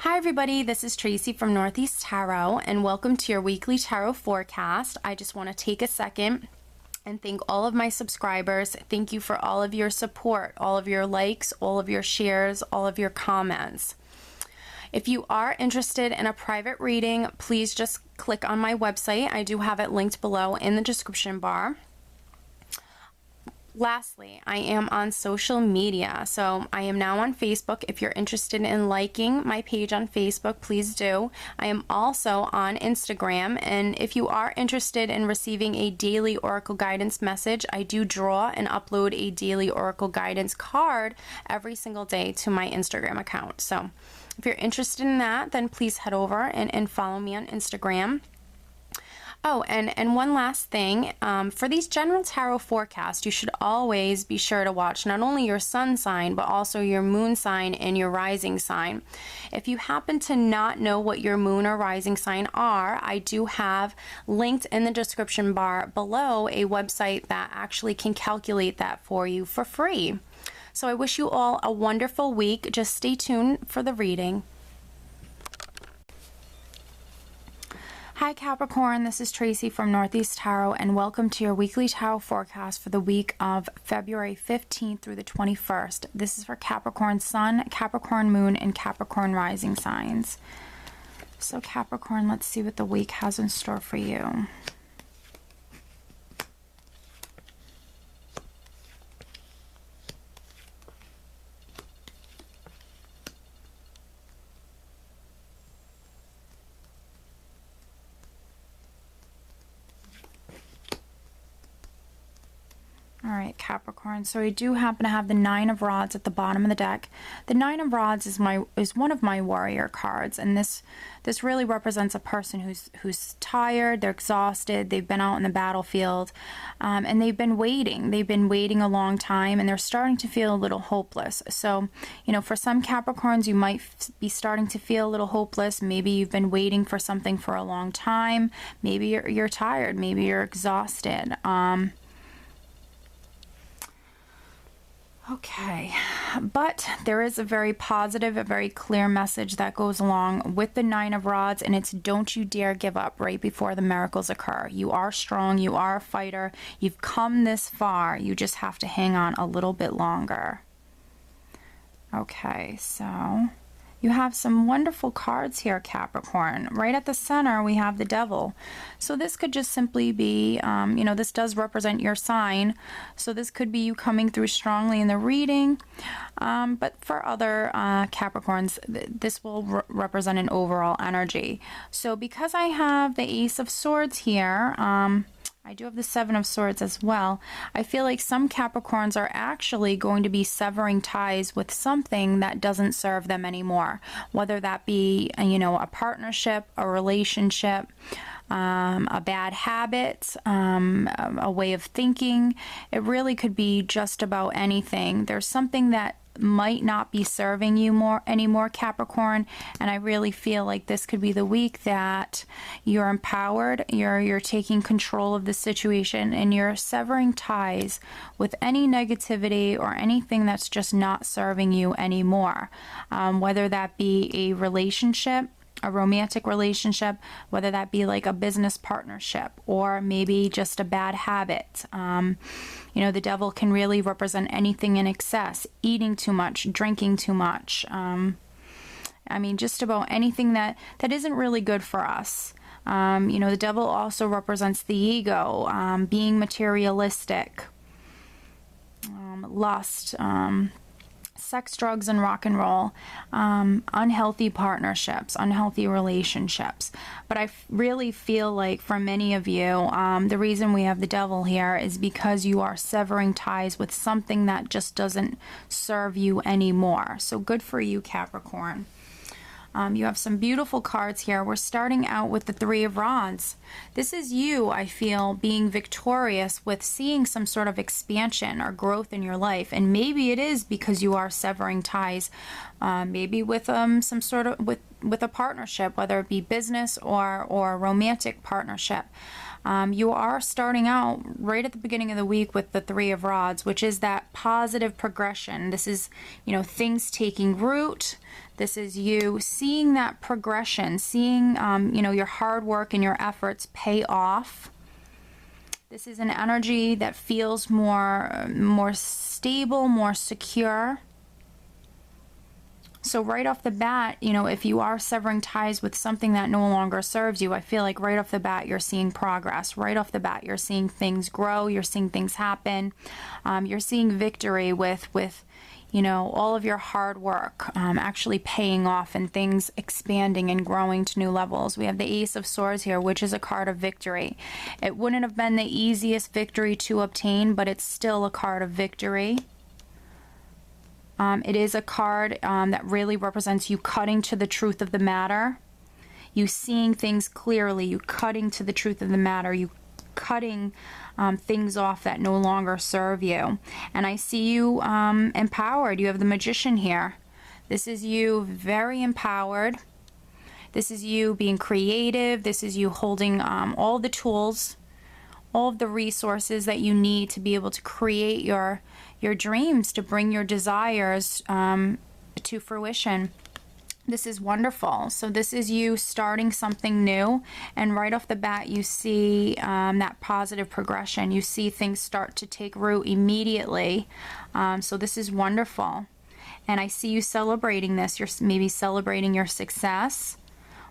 Hi everybody, this is Tracy from Northeast Tarot and welcome to your weekly tarot forecast. I just want to take a second and thank all of my subscribers. Thank you for all of your support, all of your likes, all of your shares, all of your comments. If you are interested in a private reading, please just click on my website. I do have it linked below in the description bar. Lastly, I am on social media, so I am now on Facebook. If you're interested in liking my page on Facebook, please do. I am also on Instagram, and if you are interested in receiving a daily Oracle guidance message, I do draw and upload a daily Oracle guidance card every single day to my Instagram account. So if you're interested in that, then please head over and follow me on Instagram. Oh, and one last thing, for these general tarot forecasts, you should always be sure to watch not only your sun sign, but also your moon sign and your rising sign. If you happen to not know what your moon or rising sign are, I do have linked in the description bar below a website that actually can calculate that for you for free. So I wish you all a wonderful week. Just stay tuned for the reading. Hi Capricorn, this is Tracy from Northeast Tarot and welcome to your weekly tarot forecast for the week of February 15th through the 21st. This is for Capricorn Sun, Capricorn Moon, and Capricorn Rising signs. So Capricorn, let's see what the week has in store for you. All right, Capricorn. So we do happen to have the Nine of Rods at the bottom of the deck. The Nine of Rods is one of my warrior cards, and this really represents a person who's tired, they're exhausted, they've been out in the battlefield, and they've been waiting. They've been waiting a long time, and they're starting to feel a little hopeless. So, you know, for some Capricorns, you might be starting to feel a little hopeless. Maybe you've been waiting for something for a long time. Maybe you're tired. Maybe you're exhausted. Okay, but there is a very positive, a very clear message that goes along with the Nine of Rods, and it's don't you dare give up right before the miracles occur. You are strong, you are a fighter, you've come this far, you just have to hang on a little bit longer. Okay, so you have some wonderful cards here, Capricorn. Right at the center, we have the Devil. So this could just simply be, you know, this does represent your sign. So this could be you coming through strongly in the reading. But for other Capricorns, this will represent an overall energy. So because I have the Ace of Swords here, I do have the Seven of Swords as well. I feel like some Capricorns are actually going to be severing ties with something that doesn't serve them anymore. Whether that be, you know, a partnership, a relationship, a bad habit, a way of thinking. It really could be just about anything. There's something that might not be serving you anymore, Capricorn, and I really feel like this could be the week that you're empowered, you're taking control of the situation, and you're severing ties with any negativity or anything that's just not serving you anymore. Whether that be a relationship, a romantic relationship, whether that be like a business partnership, or maybe just a bad habit. You know, the Devil can really represent anything in excess, eating too much, drinking too much. I mean, just about anything that isn't really good for us. You know, the Devil also represents the ego, being materialistic, lust, sex, drugs, and rock and roll, unhealthy partnerships, unhealthy relationships. But I really feel like for many of you, the reason we have the Devil here is because you are severing ties with something that just doesn't serve you anymore. So good for you, Capricorn. You have some beautiful cards here. We're starting out with the Three of Rods. This is you, I feel, being victorious with seeing some sort of expansion or growth in your life. And maybe it is because you are severing ties, maybe with some sort of with a partnership, whether it be business or a romantic partnership. You are starting out right at the beginning of the week with the Three of Rods, which is that positive progression. This is, things taking root. This is you seeing that progression, seeing, your hard work and your efforts pay off. This is an energy that feels more stable, more secure. So right off the bat, if you are severing ties with something that no longer serves you, I feel like right off the bat you're seeing progress. Right off the bat you're seeing things grow, you're seeing things happen. You're seeing victory with all of your hard work actually paying off and things expanding and growing to new levels. We have the Ace of Swords here, which is a card of victory. It wouldn't have been the easiest victory to obtain, but it's still a card of victory. It is a card that really represents you cutting to the truth of the matter. You seeing things clearly, you cutting to the truth of the matter, you cutting things off that no longer serve you. And I see you empowered. You have the Magician here. This is you very empowered. This is you being creative. This is you holding all the tools, all of the resources that you need to be able to create your dreams, to bring your desires to fruition. This is wonderful. So this is you starting something new, and right off the bat you see that positive progression. You see things start to take root immediately. So this is wonderful. And I see you celebrating this. You're maybe celebrating your success.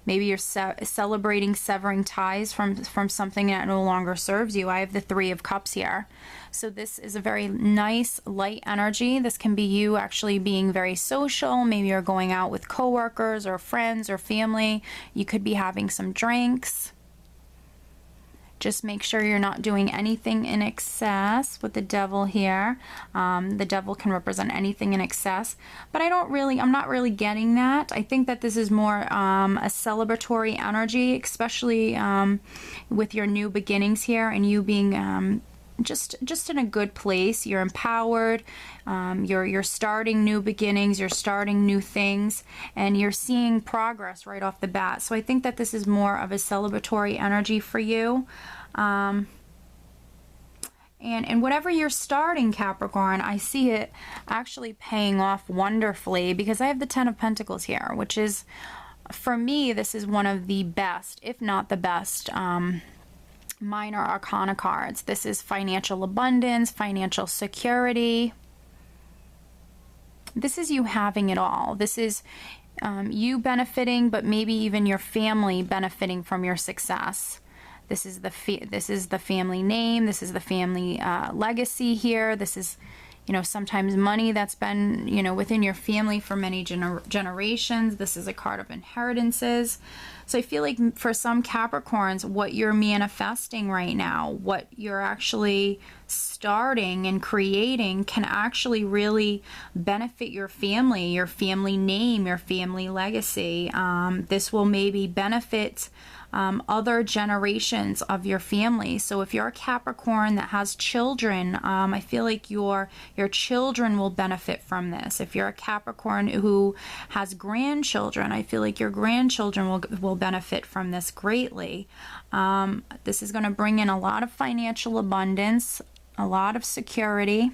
Maybe you're celebrating severing ties from something that no longer serves you. I have the Three of Cups here. So this is a very nice, light energy. This can be you actually being very social. Maybe you're going out with coworkers or friends or family. You could be having some drinks. Just make sure you're not doing anything in excess with the Devil here. The Devil can represent anything in excess, but I'm not really getting that. I think that this is more a celebratory energy, especially with your new beginnings here and you being just in a good place. You're empowered. You're starting new beginnings. You're starting new things, and you're seeing progress right off the bat. So I think that this is more of a celebratory energy for you. And whatever you're starting, Capricorn, I see it actually paying off wonderfully, because I have the Ten of Pentacles here, which is, for me, this is one of the best, if not the best, minor arcana cards. This is financial abundance, financial security. This is you having it all. This is you benefiting, but maybe even your family benefiting from your success. This is the family name. This is the family legacy here. This is, sometimes money that's been, within your family for many generations. This is a card of inheritances. So I feel like for some Capricorns, what you're manifesting right now, what you're actually starting and creating can actually really benefit your family name, your family legacy. This will maybe benefit other generations of your family. So if you're a Capricorn that has children, I feel like your children will benefit from this. If you're a Capricorn who has grandchildren, I feel like your grandchildren will benefit from this greatly. This is going to bring in a lot of financial abundance, a lot of security,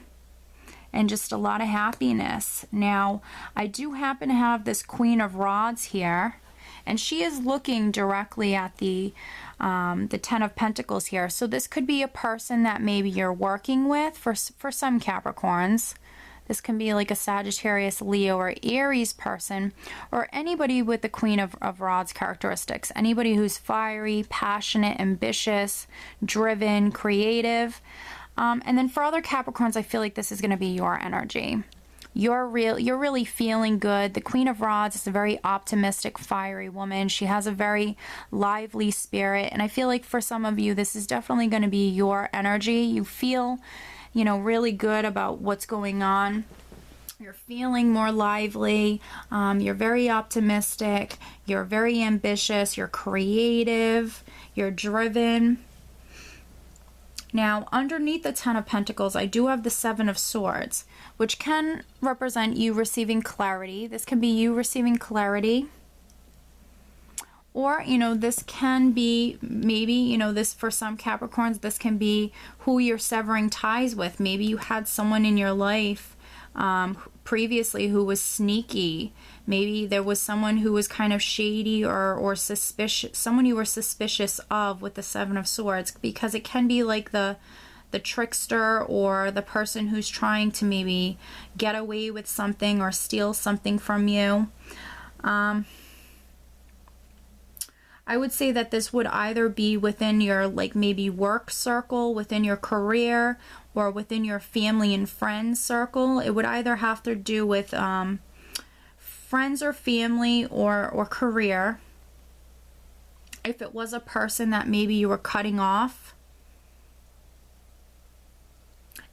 and just a lot of happiness. Now, I do happen to have this Queen of Rods here, and she is looking directly at the Ten of Pentacles here. So this could be a person that maybe you're working with for some Capricorns. This can be like a Sagittarius, Leo, or Aries person, or anybody with the Queen of Rods characteristics. Anybody who's fiery, passionate, ambitious, driven, creative. And then for other Capricorns, I feel like this is going to be your energy. You're really feeling good. The Queen of Rods is a very optimistic, fiery woman. She has a very lively spirit, and I feel like for some of you, this is definitely going to be your energy. You feel, really good about what's going on. You're feeling more lively. You're very optimistic. You're very ambitious. You're creative. You're driven. Now, underneath the Ten of Pentacles, I do have the Seven of Swords, which can represent you receiving clarity. This can be you receiving clarity, Or, you know, this can be maybe, you know, this for some Capricorns, this can be who you're severing ties with. Maybe you had someone in your life previously who was sneaky. Maybe there was someone who was kind of shady or suspicious, someone you were suspicious of with the Seven of Swords, because it can be like the trickster or the person who's trying to maybe get away with something or steal something from you. I would say that this would either be within your like maybe work circle, within your career, or within your family and friends circle. It would either have to do with friends or family or career. If it was a person that maybe you were cutting off.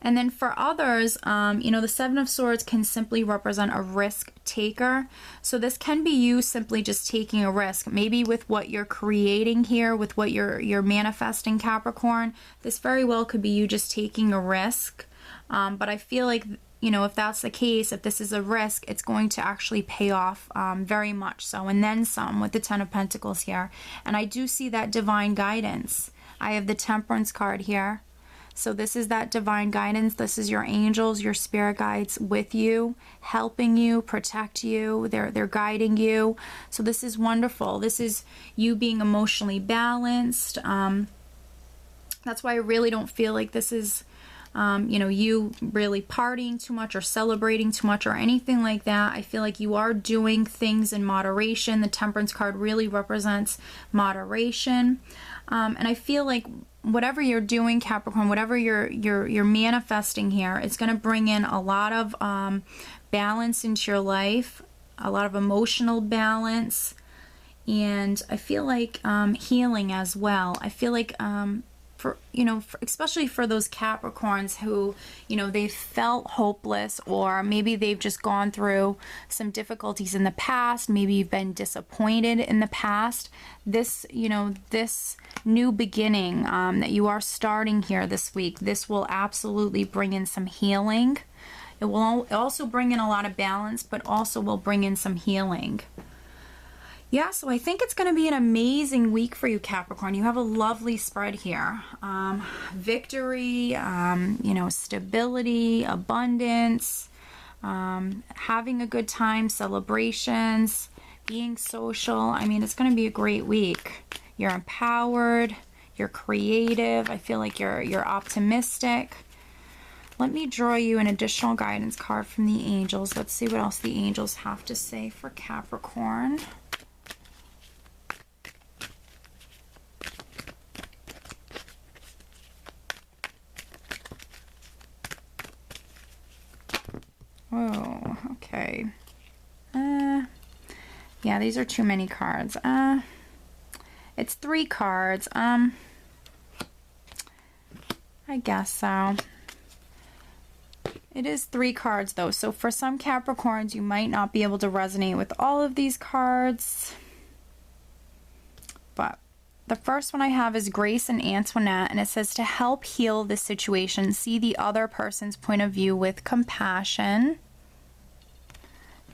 And then for others, you know, the Seven of Swords can simply represent a risk taker. So this can be you simply just taking a risk, maybe with what you're creating here, with what you're manifesting, Capricorn. This very well could be you just taking a risk. But I feel like, you know, if that's the case, if this is a risk, it's going to actually pay off very much so, and then some with the Ten of Pentacles here. And I do see that divine guidance. I have the Temperance card here. So this is that divine guidance. This is your angels, your spirit guides with you, helping you, protect you. They're guiding you. So this is wonderful. This is you being emotionally balanced. That's why I really don't feel like this is, you know, you really partying too much or celebrating too much or anything like that. I feel like you are doing things in moderation. The Temperance card really represents moderation. And I feel like whatever you're doing, Capricorn, whatever you're manifesting here, it's going to bring in a lot of balance into your life, a lot of emotional balance, and I feel like healing as well. I feel like for, you know, especially for those Capricorns who, you know, they've felt hopeless, or maybe they've just gone through some difficulties in the past. Maybe you've been disappointed in the past. This, you know, this new beginning that you are starting here this week, this will absolutely bring in some healing. It will also bring in a lot of balance, but also will bring in some healing. Yeah, so I think it's going to be an amazing week for you, Capricorn. You have a lovely spread here. Victory, you know, stability, abundance, having a good time, celebrations, being social. I mean, it's going to be a great week. You're empowered, you're creative. I feel like you're optimistic. Let me draw you an additional guidance card from the angels. Let's see what else the angels have to say for Capricorn. Oh, okay. Yeah, these are too many cards. It's 3 cards. I guess so. It is 3 cards though. So for some Capricorns, you might not be able to resonate with all of these cards. But the first one I have is Grace and Antoinette, and it says to help heal this situation, see the other person's point of view with compassion.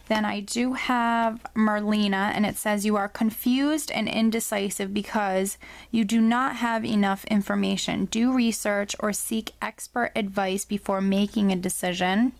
Then I do have Merlina, and it says you are confused and indecisive because you do not have enough information. Do research or seek expert advice before making a decision.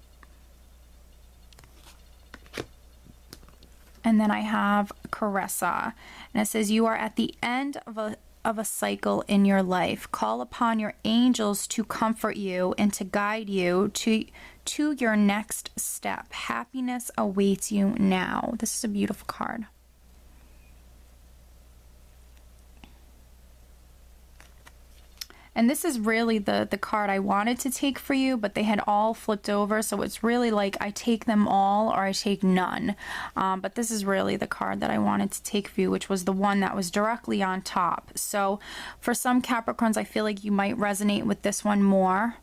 And then I have Caressa, and it says you are at the end of a cycle in your life. Call upon your angels to comfort you and to guide you to your next step. Happiness awaits you now. This is a beautiful card. And this is really the card I wanted to take for you, but they had all flipped over, so it's really like I take them all or I take none. But this is really the card that I wanted to take for you, which was the one that was directly on top. So for some Capricorns, I feel like you might resonate with this one more.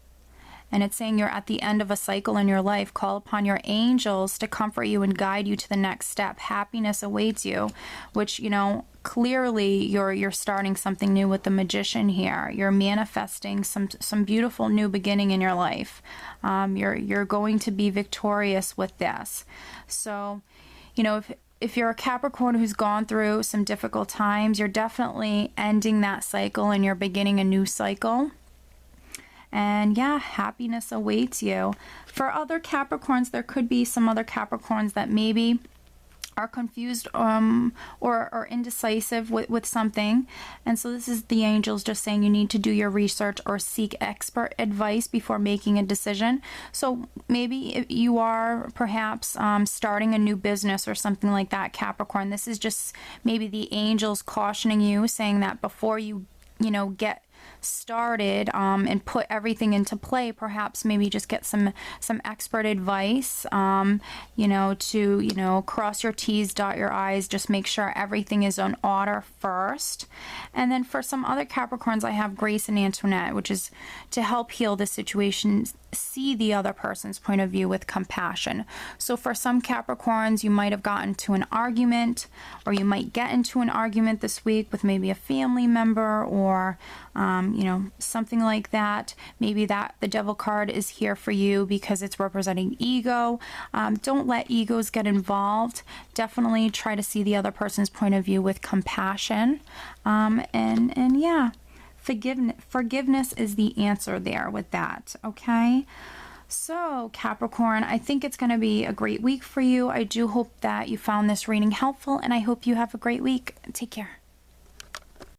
And it's saying you're at the end of a cycle in your life. Call upon your angels to comfort you and guide you to the next step. Happiness awaits you, which, you know, clearly you're starting something new with the Magician here. You're manifesting some beautiful new beginning in your life. You're going to be victorious with this. So, you know, if you're a Capricorn who's gone through some difficult times, you're definitely ending that cycle and you're beginning a new cycle. And yeah, happiness awaits you. For other Capricorns, there could be some other Capricorns that maybe are confused or indecisive with something, and so this is the angels just saying you need to do your research or seek expert advice before making a decision. So maybe you are perhaps starting a new business or something like that, Capricorn. This is just maybe the angels cautioning you, saying that before you get started and put everything into play, perhaps maybe just get some expert advice, to cross your T's, dot your I's, just make sure everything is in order first. And then for some other Capricorns, I have Grace and Antoinette, which is to help heal the situation, see the other person's point of view with compassion. So for some Capricorns, you might have gotten to an argument, or you might get into an argument this week with maybe a family member, or something like that. Maybe that the Devil card is here for you because it's representing ego. Don't let egos get involved. Definitely try to see the other person's point of view with compassion. And yeah, forgiveness is the answer there with that. Okay. So Capricorn, I think it's going to be a great week for you. I do hope that you found this reading helpful, and I hope you have a great week. Take care.